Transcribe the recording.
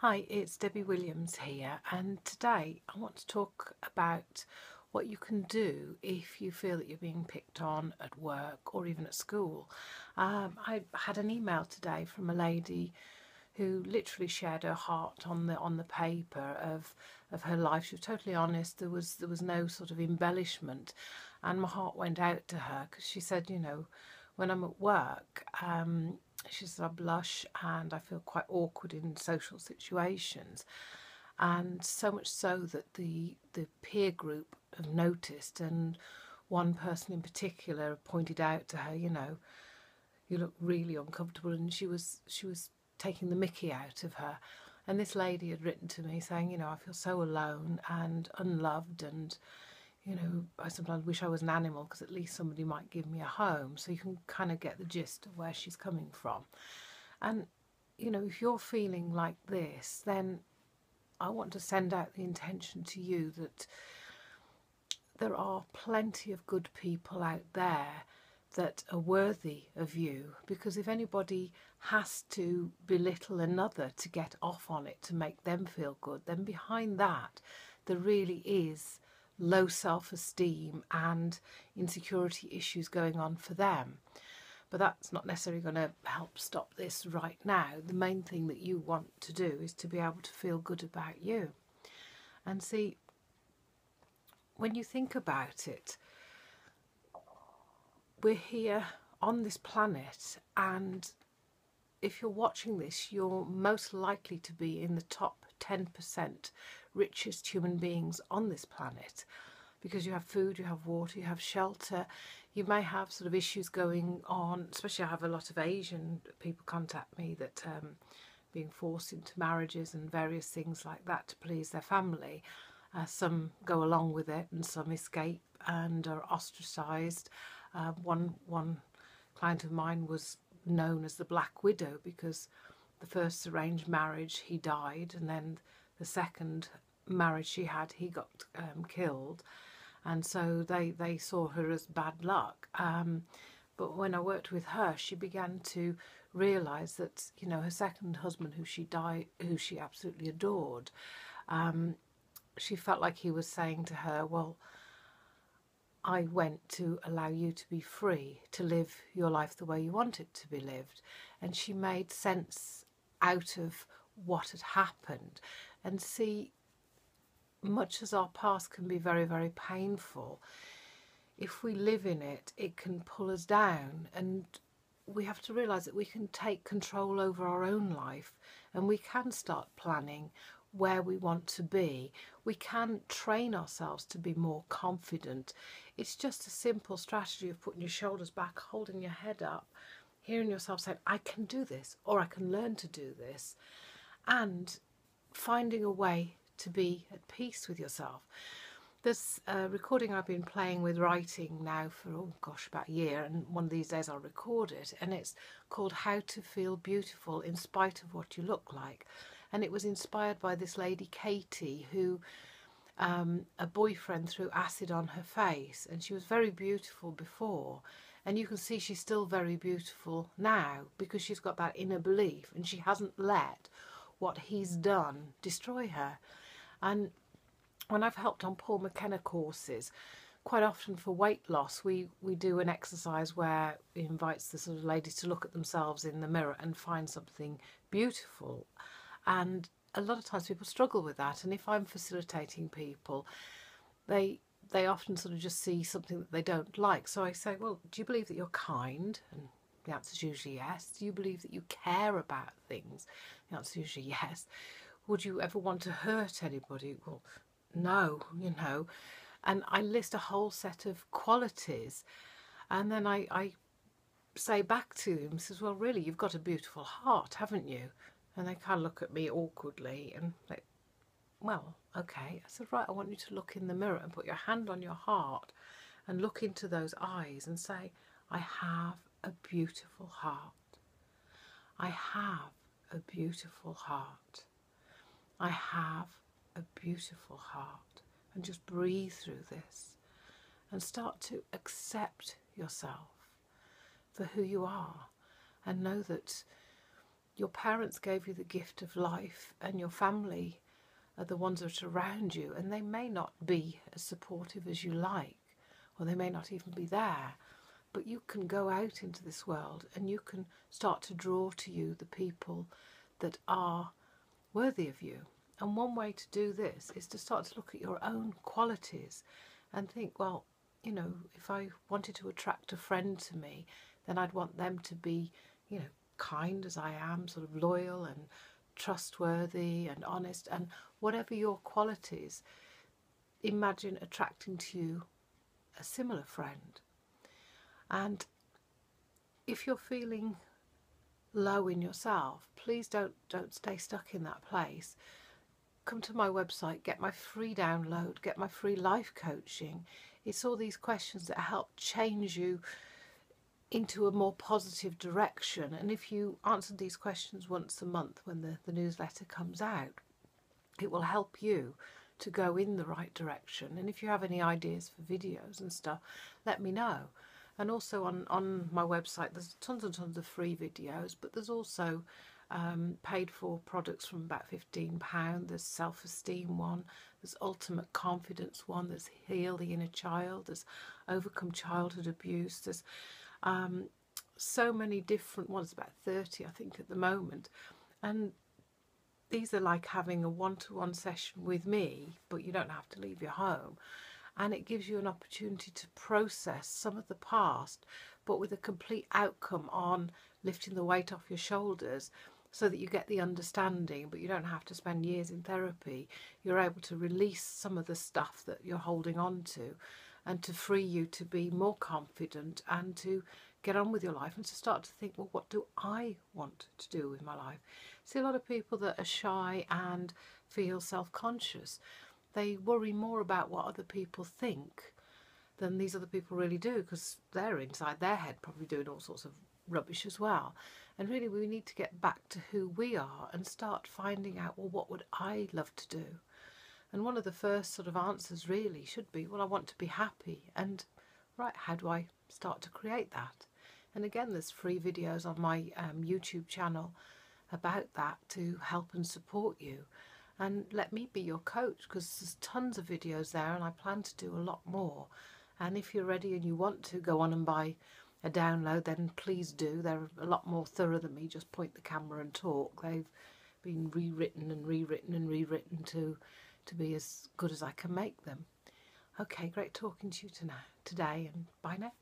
Hi, it's Debbie Williams here, and today I want to talk about what you can do if you feel that you're being picked on at work or even at school. I had an email today from a lady who literally shared her heart on the paper of her life. She was totally honest. There was no sort of embellishment, and my heart went out to her because she said, when I'm at work, she said I blush and I feel quite awkward in social situations, and so much so that the peer group have noticed, and one person in particular pointed out to her, you look really uncomfortable, and she was taking the mickey out of her. And this lady had written to me saying, I feel so alone and unloved, and I sometimes wish I was an animal because at least somebody might give me a home. So you can kind of get the gist of where she's coming from. And if you're feeling like this, then I want to send out the intention to you that there are plenty of good people out there that are worthy of you, because if anybody has to belittle another to get off on it to make them feel good, then behind that there really is low self-esteem and insecurity issues going on for them. But that's not necessarily going to help stop this right now. The main thing that you want to do is to be able to feel good about you. And see, when you think about it, we're here on this planet, and if you're watching this, you're most likely to be in the top 10% richest human beings on this planet, because you have food, you have water, you have shelter. You may have sort of issues going on, especially I have a lot of Asian people contact me that being forced into marriages and various things like that to please their family. Some go along with it and some escape and are ostracised. One client of mine was known as the Black Widow because the first arranged marriage he died, and then the second marriage she had he got killed, and so they saw her as bad luck. But when I worked with her, she began to realise that her second husband, who she absolutely adored, she felt like he was saying to her, well, I went to allow you to be free, to live your life the way you want it to be lived. And she made sense out of what had happened. And see, much as our past can be very, very painful, if we live in it, it can pull us down. And we have to realise that we can take control over our own life, and we can start planning where we want to be. We can train ourselves to be more confident. It's just a simple strategy of putting your shoulders back, holding your head up, hearing yourself say, I can do this, or I can learn to do this, and finding a way to be at peace with yourself. This recording I've been playing with writing now for, oh gosh, about a year, and one of these days I'll record it, and it's called How to Feel Beautiful in Spite of What You Look Like. And it was inspired by this lady, Katie, who a boyfriend threw acid on her face, and she was very beautiful before, and you can see she's still very beautiful now because she's got that inner belief and she hasn't let what he's done destroy her. And when I've helped on Paul McKenna courses, quite often for weight loss, we do an exercise where it invites the sort of ladies to look at themselves in the mirror and find something beautiful. And a lot of times people struggle with that. And if I'm facilitating people, they often sort of just see something that they don't like. So I say, well, do you believe that you're kind? And the answer is usually yes. Do you believe that you care about things? The answer is usually yes. Would you ever want to hurt anybody? Well, no, And I list a whole set of qualities, and then I say back to them, says, well, really, you've got a beautiful heart, haven't you? And they kind of look at me awkwardly and like, well, okay. I said, right, I want you to look in the mirror and put your hand on your heart and look into those eyes and say, I have a beautiful heart. I have a beautiful heart. I have a beautiful heart. And just breathe through this and start to accept yourself for who you are, and know that your parents gave you the gift of life, and your family are the ones that are around you, and they may not be as supportive as you like, or they may not even be there, but you can go out into this world and you can start to draw to you the people that are worthy of you. And one way to do this is to start to look at your own qualities and think, well, you know, if I wanted to attract a friend to me, then I'd want them to be, you know, kind as I am, sort of loyal and trustworthy and honest, and whatever your qualities, imagine attracting to you a similar friend. And if you're feeling low in yourself, please don't stay stuck in that place. Come to my website, get my free download, get my free life coaching. It's all these questions that help change you into a more positive direction. And if you answer these questions once a month when the newsletter comes out, it will help you to go in the right direction. And if you have any ideas for videos and stuff, let me know. And also on my website, there's tons and tons of free videos, but there's also paid for products from about £15. There's self-esteem one, there's ultimate confidence one, there's heal the inner child, there's overcome childhood abuse, there's so many different ones, about 30 I think at the moment. And these are like having a one-to-one session with me, but you don't have to leave your home. And it gives you an opportunity to process some of the past, but with a complete outcome on lifting the weight off your shoulders, so that you get the understanding, but you don't have to spend years in therapy. You're able to release some of the stuff that you're holding on to, and to free you to be more confident and to get on with your life and to start to think, well, what do I want to do with my life? See, a lot of people that are shy and feel self-conscious, they worry more about what other people think than these other people really do, because they're inside their head probably doing all sorts of rubbish as well. And really we need to get back to who we are and start finding out, well, what would I love to do? And one of the first sort of answers really should be, well, I want to be happy. And right, how do I start to create that? And again, there's free videos on my YouTube channel about that to help and support you. And let me be your coach, because there's tons of videos there and I plan to do a lot more. And if you're ready and you want to go on and buy a download, then please do. They're a lot more thorough than me just point the camera and talk. They've been rewritten and rewritten and rewritten to be as good as I can make them. Okay, great talking to you today, and bye now.